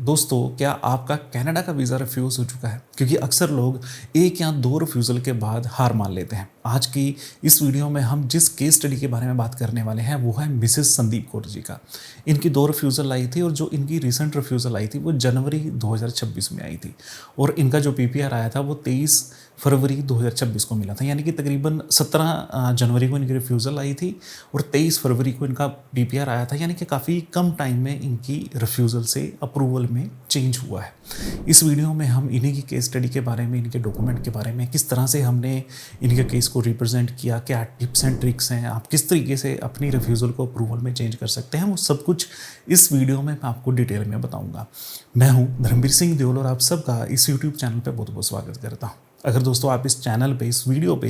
दोस्तों, क्या आपका कनाडा का वीज़ा रिफ्यूज़ हो चुका है? क्योंकि अक्सर लोग 1 या 2 रिफ्यूज़ल के बाद हार मान लेते हैं। आज की इस वीडियो में हम जिस केस स्टडी के बारे में बात करने वाले हैं वो है मिसेस संदीप कौर जी का। इनकी 2 रिफ्यूज़ल आई थी और जो इनकी रिसेंट रिफ्यूज़ल आई थी वो जनवरी 2026 में आई थी और इनका जो पीपीआर आया था वो 23 फरवरी 2026 को मिला था। यानी कि तकरीबन 17 जनवरी को इनकी रिफ्यूज़ल आई थी और 23 फरवरी को इनका पीपीआर आया था। यानी कि काफ़ी कम टाइम में इनकी रिफ्यूज़ल से अप्रूवल में चेंज हुआ है। इस वीडियो में हम इन्हीं की केस स्टडी के बारे में, इनके डॉक्यूमेंट के बारे में, किस तरह से हमने इनके केस को रिप्रेजेंट किया, क्या टिप्स एंड ट्रिक्स हैं, आप किस तरीके से अपनी रिफ्यूज़ल को अप्रूवल में चेंज कर सकते हैं, वो सब कुछ इस वीडियो में मैं आपको डिटेल में बताऊंगा। मैं हूं धर्मवीर सिंह देओल और आप सबका इस यूट्यूब चैनल पर बहुत बहुत स्वागत करता हूं। अगर दोस्तों आप इस चैनल पे, इस वीडियो पे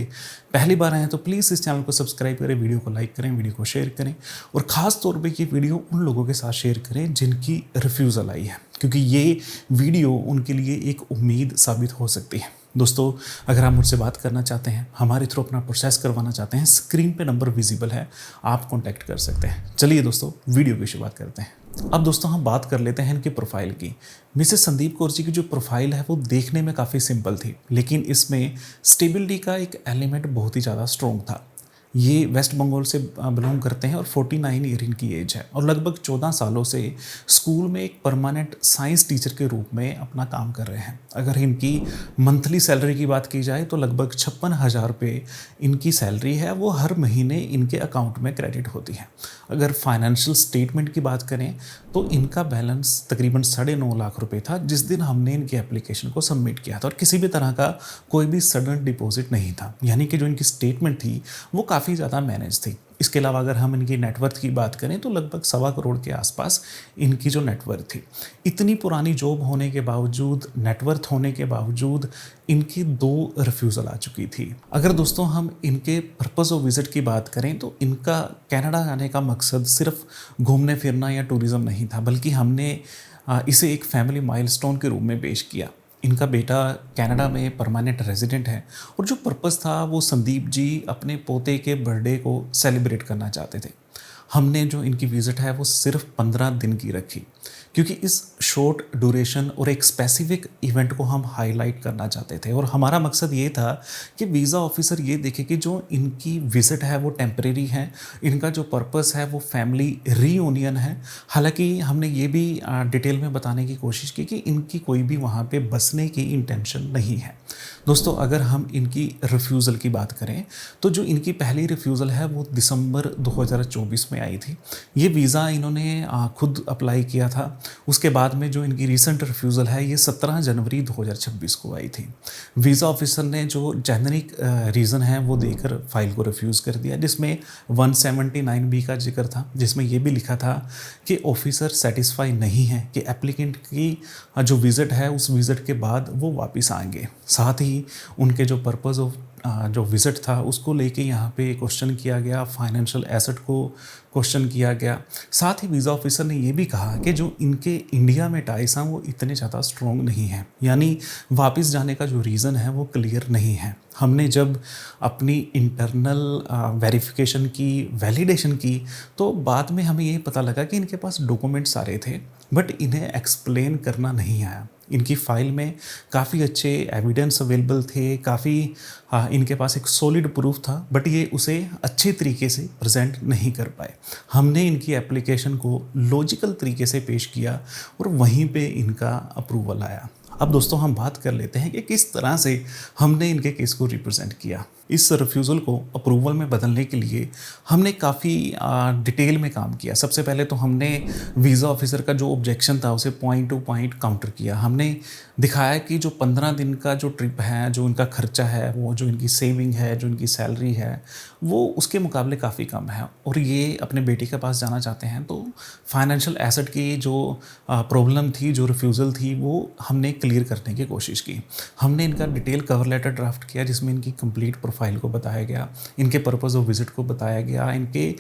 पहली बार आए हैं तो प्लीज़ इस चैनल को सब्सक्राइब करें, वीडियो को लाइक करें, वीडियो को शेयर करें और ख़ास तौर पे ये वीडियो उन लोगों के साथ शेयर करें जिनकी रिफ्यूज़ल आई है, क्योंकि ये वीडियो उनके लिए एक उम्मीद साबित हो सकती है। दोस्तों, अगर आप मुझसे बात करना चाहते हैं, हमारे थ्रू अपना प्रोसेस करवाना चाहते हैं, स्क्रीन पे नंबर विजिबल है, आप कॉन्टैक्ट कर सकते हैं। चलिए दोस्तों, वीडियो की शुरुआत करते हैं। अब दोस्तों हम बात कर लेते हैं इनकी प्रोफाइल की। मिसेस संदीप कौर जी की जो प्रोफाइल है वो देखने में काफ़ी सिंपल थी, लेकिन इसमें स्टेबिलिटी का एक एलिमेंट बहुत ही ज़्यादा स्ट्रॉन्ग था। ये वेस्ट बंगाल से बिलोंग करते हैं और 49 ईयर इनकी एज है और लगभग 14 सालों से स्कूल में एक परमानेंट साइंस टीचर के रूप में अपना काम कर रहे हैं। अगर इनकी मंथली सैलरी की बात की जाए तो लगभग 56,000 रुपये इनकी सैलरी है, वो हर महीने इनके अकाउंट में क्रेडिट होती है। अगर फाइनेंशियल स्टेटमेंट की बात करें तो इनका बैलेंस तकरीबन 9.5 लाख रुपए था जिस दिन हमने इनकी एप्लीकेशन को सबमिट किया था और किसी भी तरह का कोई भी सडन डिपॉजिट नहीं था। यानी कि जो इनकी स्टेटमेंट थी वो काफ़ी ज़्यादा मैनेज थी। इसके अलावा अगर हम इनकी नेटवर्थ की बात करें तो लगभग 1.25 करोड़ के आसपास इनकी जो नेटवर्थ थी। इतनी पुरानी जॉब होने के बावजूद, नेटवर्थ होने के बावजूद इनकी 2 रिफ्यूज़ल आ चुकी थी। अगर दोस्तों हम इनके पर्पज़ ऑफ विज़िट की बात करें तो इनका कनाडा आने का मकसद सिर्फ घूमने फिरना या टूरिज़म नहीं था, बल्कि हमने इसे एक फैमिली माइलस्टोन के रूप में पेश किया। इनका बेटा कनाडा में परमानेंट रेजिडेंट है और जो पर्पस था वो संदीप जी अपने पोते के बर्थडे को सेलिब्रेट करना चाहते थे। हमने जो इनकी विज़िट है वो सिर्फ 15 दिन की रखी, क्योंकि इस शॉर्ट ड्यूरेशन और एक स्पेसिफिक इवेंट को हम हाईलाइट करना चाहते थे और हमारा मकसद ये था कि वीज़ा ऑफिसर ये देखे कि जो इनकी विज़िट है वो टेम्परेरी है, इनका जो पर्पस है वो फैमिली रीयूनियन है। हालांकि हमने ये भी डिटेल में बताने की कोशिश की कि इनकी कोई भी वहाँ पे बसने की इंटेंशन नहीं है। दोस्तों, अगर हम इनकी रिफ्यूज़ल की बात करें तो जो इनकी पहली रिफ्यूज़ल है वो दिसंबर 2024 में आई थी। ये वीज़ा इन्होंने खुद अप्लाई किया था। उसके बाद में जो इनकी रिसेंट रिफ्यूज़ल है ये 17 जनवरी 2026 को आई थी। वीज़ा ऑफिसर ने जो जेनेरिक रीज़न है वो देकर फाइल को रिफ्यूज़ कर दिया, जिसमें 179B का जिक्र था, जिसमें ये भी लिखा था कि ऑफिसर सेटिस्फाई नहीं है कि एप्लीकेंट की जो विज़िट है उस विज़िट के बाद वो वापस आएंगे। साथ ही उनके जो पर्पज़ ऑफ जो विज़िट था उसको लेके यहाँ पे क्वेश्चन किया गया, फाइनेंशियल एसेट को क्वेश्चन किया गया। साथ ही वीज़ा ऑफिसर ने ये भी कहा कि जो इनके इंडिया में टाइस हैं वो इतने ज़्यादा स्ट्रॉन्ग नहीं हैं, यानी वापस जाने का जो रीज़न है वो क्लियर नहीं है। हमने जब अपनी इंटरनल वेरिफिकेशन की, वैलिडेशन की, तो बाद में हमें ये पता लगा कि इनके पास डॉक्यूमेंट सारे थे बट इन्हें एक्सप्लेन करना नहीं आया। इनकी फ़ाइल में काफ़ी अच्छे एविडेंस अवेलेबल थे, काफ़ी इनके पास एक सॉलिड प्रूफ था, बट ये उसे अच्छे तरीके से प्रेजेंट नहीं कर पाए। हमने इनकी एप्लीकेशन को लॉजिकल तरीके से पेश किया और वहीं पे इनका अप्रूवल आया। अब दोस्तों हम बात कर लेते हैं कि किस तरह से हमने इनके केस को रिप्रेजेंट किया। इस रिफ्यूज़ल को अप्रूवल में बदलने के लिए हमने काफ़ी डिटेल में काम किया। सबसे पहले तो हमने वीज़ा ऑफिसर का जो ऑब्जेक्शन था उसे पॉइंट टू पॉइंट काउंटर किया। हमने दिखाया कि जो 15 दिन का जो ट्रिप है, जो इनका खर्चा है, वो जो इनकी सेविंग है, जो इनकी सैलरी है, वो उसके मुकाबले काफ़ी कम है और ये अपने बेटे के पास जाना चाहते हैं। तो फाइनेंशियल एसेट की जो प्रॉब्लम थी, जो रिफ्यूज़ल थी, वो हमने क्लियर करने की कोशिश की। हमने इनका डिटेल कवर लेटर ड्राफ्ट किया जिसमें इनकी कंप्लीट प्रोफाइल को बताया गया, इनके पर्पज़ ऑफ विज़िट को बताया गया, इनके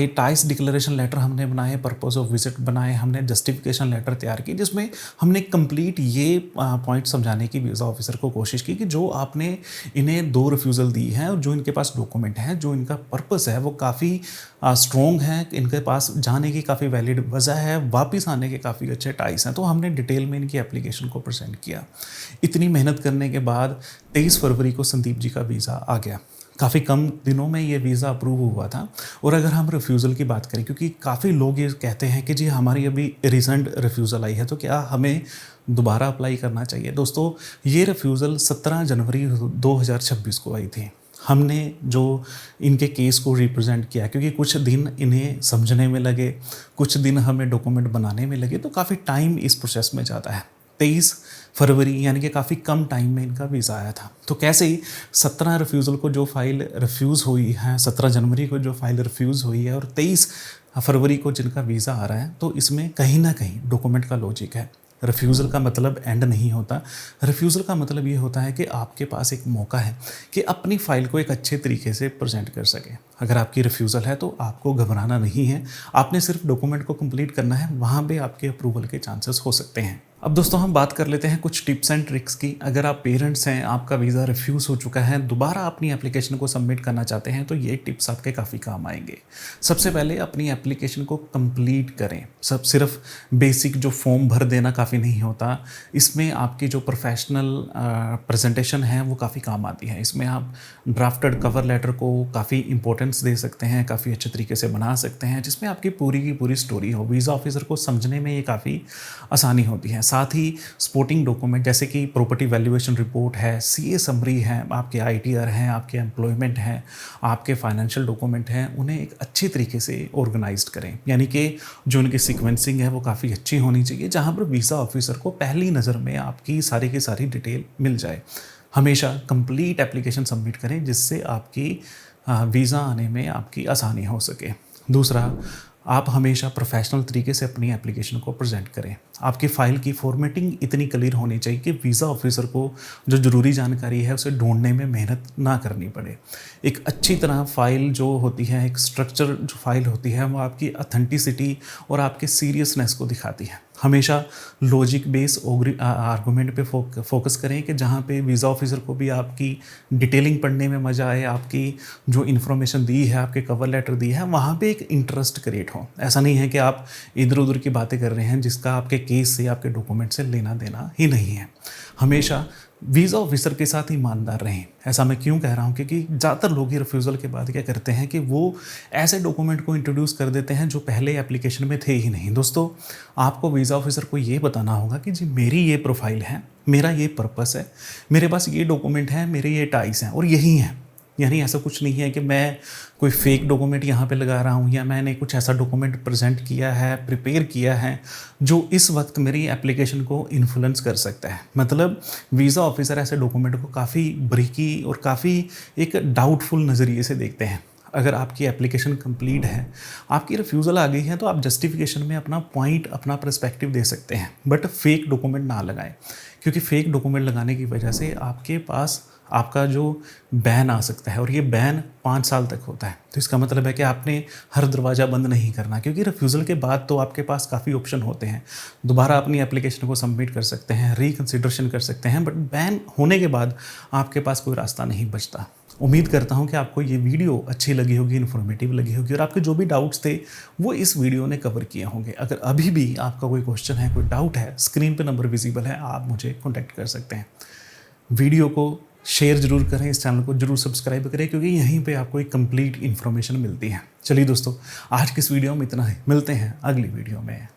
टाइस डिक्लेरेशन लेटर हमने बनाए, पर्पज़ ऑफ विज़िट बनाए, हमने जस्टिफिकेशन लेटर तैयार की जिसमें हमने कंप्लीट ये पॉइंट समझाने की वीज़ा ऑफिसर को कोशिश की कि जो आपने इन्हें 2 रिफ्यूज़ल दी हैं और जो इनके पास डॉक्यूमेंट हैं, जो इनका पर्पस है वो काफ़ी स्ट्रॉन्ग हैं, इनके पास जाने की काफ़ी वैलिड वजह है, वापस आने के काफ़ी अच्छे टाइस हैं। तो हमने डिटेल में इनकी एप्लीकेशन को प्रेजेंट किया। इतनी मेहनत करने के बाद 23 फरवरी को संदीप जी का वीज़ा आ गया। काफ़ी कम दिनों में ये वीज़ा अप्रूव हुआ था। और अगर हम रिफ्यूज़ल की बात करें, क्योंकि काफ़ी लोग ये कहते हैं कि जी हमारी अभी रिसेंट रिफ्यूज़ल आई है तो क्या हमें दोबारा अप्लाई करना चाहिए। दोस्तों, ये रिफ्यूज़ल 17 जनवरी 2026 को आई थी। हमने जो इनके केस को रिप्रेजेंट किया, क्योंकि कुछ दिन इन्हें समझने में लगे, कुछ दिन हमें डॉक्यूमेंट बनाने में लगे, तो काफ़ी टाइम इस प्रोसेस में जाता है। 23 फरवरी यानी कि काफ़ी कम टाइम में इनका वीज़ा आया था। तो कैसे ही 17 रिफ्यूज़ल को जो फाइल रिफ्यूज़ हुई है, 17 जनवरी को जो फाइल रिफ्यूज़ हुई है और 23 फरवरी को जिनका वीज़ा आ रहा है, तो इसमें कहीं ना कहीं डॉक्यूमेंट का लॉजिक है। रिफ्यूज़ल का मतलब एंड नहीं होता। रिफ्यूज़ल का मतलब ये होता है कि आपके पास एक मौका है कि अपनी फ़ाइल को एक अच्छे तरीके से प्रेजेंट कर सकें। अगर आपकी रिफ्यूज़ल है तो आपको घबराना नहीं है, आपने सिर्फ डॉक्यूमेंट को कंप्लीट करना है, वहाँ पे आपके अप्रूवल के चांसेस हो सकते हैं। अब दोस्तों हम बात कर लेते हैं कुछ टिप्स एंड ट्रिक्स की। अगर आप पेरेंट्स हैं, आपका वीज़ा रिफ्यूज़ हो चुका है, दोबारा अपनी एप्लीकेशन को सबमिट करना चाहते हैं, तो ये टिप्स आपके काफ़ी काम आएंगे। सबसे पहले अपनी एप्लीकेशन को कंप्लीट करें। सब सिर्फ बेसिक जो फॉर्म भर देना काफ़ी नहीं होता, इसमें आपकी जो प्रोफेशनल प्रेजेंटेशन है वो काफ़ी काम आती है। इसमें आप ड्राफ्टेड कवर लेटर को काफ़ी इंपॉर्टेंस दे सकते हैं, काफ़ी अच्छे तरीके से बना सकते हैं, जिसमें आपकी पूरी की पूरी स्टोरी हो। वीज़ा ऑफिसर को समझने में ये काफ़ी आसानी होती है। साथ ही सपोर्टिंग डॉक्यूमेंट जैसे कि प्रॉपर्टी वैल्यूएशन रिपोर्ट है, सीए समरी है, आपके आईटीआर हैं, आपके एम्प्लॉयमेंट हैं, आपके फाइनेंशियल डॉक्यूमेंट हैं, उन्हें एक अच्छी तरीके से ऑर्गेनाइज्ड करें। यानी कि जो उनकी सीक्वेंसिंग है वो काफ़ी अच्छी होनी चाहिए, जहाँ पर वीज़ा ऑफिसर को पहली नज़र में आपकी सारी की सारी डिटेल मिल जाए। हमेशा कंप्लीट एप्लीकेशन सबमिट करें, जिससे आपकी वीज़ा आने में आपकी आसानी हो सके। दूसरा, आप हमेशा प्रोफेशनल तरीके से अपनी एप्लीकेशन को प्रेजेंट करें। आपकी फ़ाइल की फॉर्मेटिंग इतनी क्लियर होनी चाहिए कि वीज़ा ऑफिसर को जो ज़रूरी जानकारी है उसे ढूंढने में मेहनत ना करनी पड़े। एक अच्छी तरह फ़ाइल जो होती है, एक स्ट्रक्चर जो फ़ाइल होती है, वो आपकी ऑथेंटिसिटी और आपके सीरियसनेस को दिखाती है। हमेशा लॉजिक बेस आर्गूमेंट पे फोकस करें कि जहाँ पे वीज़ा ऑफिसर को भी आपकी डिटेलिंग पढ़ने में मज़ा आए, आपकी जो इन्फॉर्मेशन दी है, आपके कवर लेटर दी है, वहाँ पे एक इंटरेस्ट क्रिएट हो। ऐसा नहीं है कि आप इधर उधर की बातें कर रहे हैं जिसका आपके केस से, आपके डॉक्यूमेंट से लेना देना ही नहीं है। हमेशा वीज़ा ऑफिसर के साथ ईमानदार रहें। ऐसा मैं क्यों कह रहा हूँ, क्योंकि ज़्यादातर लोग ही रिफ्यूज़ल के बाद क्या करते हैं कि वो ऐसे डॉक्यूमेंट को इंट्रोड्यूस कर देते हैं जो पहले एप्लीकेशन में थे ही नहीं। दोस्तों, आपको वीज़ा ऑफिसर को ये बताना होगा कि जी मेरी ये प्रोफाइल है, मेरा ये पर्पस है, मेरे पास ये डॉक्यूमेंट हैं, मेरे ये टाइस हैं और यही हैं। यानी ऐसा कुछ नहीं है कि मैं कोई फेक डॉक्यूमेंट यहाँ पे लगा रहा हूँ, या मैंने कुछ ऐसा डॉक्यूमेंट प्रेजेंट किया है, प्रिपेयर किया है, जो इस वक्त मेरी एप्लीकेशन को इन्फ्लुएंस कर सकता है। मतलब वीज़ा ऑफिसर ऐसे डॉक्यूमेंट को काफ़ी बारीकी और काफ़ी एक डाउटफुल नज़रिए से देखते हैं। अगर आपकी एप्लीकेशन कंप्लीट है, आपकी रिफ्यूज़ल आ गई है, तो आप जस्टिफिकेशन में अपना पॉइंट, अपना पर्सपेक्टिव दे सकते हैं, बट फेक डॉक्यूमेंट ना लगाएं, क्योंकि फेक डॉक्यूमेंट लगाने की वजह से आपके पास आपका जो बैन आ सकता है, और ये बैन 5 साल तक होता है। तो इसका मतलब है कि आपने हर दरवाज़ा बंद नहीं करना, क्योंकि रिफ्यूज़ल के बाद तो आपके पास काफ़ी ऑप्शन होते हैं। दोबारा अपनी एप्लीकेशन को सबमिट कर सकते हैं, रिकन्सिडरेशन कर सकते हैं, बट बैन होने के बाद आपके पास कोई रास्ता नहीं बचता। उम्मीद करता हूँ कि आपको ये वीडियो अच्छी लगी होगी, इन्फॉर्मेटिव लगी होगी, और आपके जो भी डाउट्स थे वो इस वीडियो ने कवर किए होंगे। अगर अभी भी आपका कोई क्वेश्चन है, कोई डाउट है, स्क्रीन पे नंबर विजिबल है, आप मुझे कॉन्टैक्ट कर सकते हैं। वीडियो को शेयर जरूर करें, इस चैनल को जरूर सब्सक्राइब करें, क्योंकि यहीं पे आपको एक कंप्लीट इन्फॉर्मेशन मिलती है। चलिए दोस्तों, आज की इस वीडियो में इतना ही, मिलते हैं अगली वीडियो में।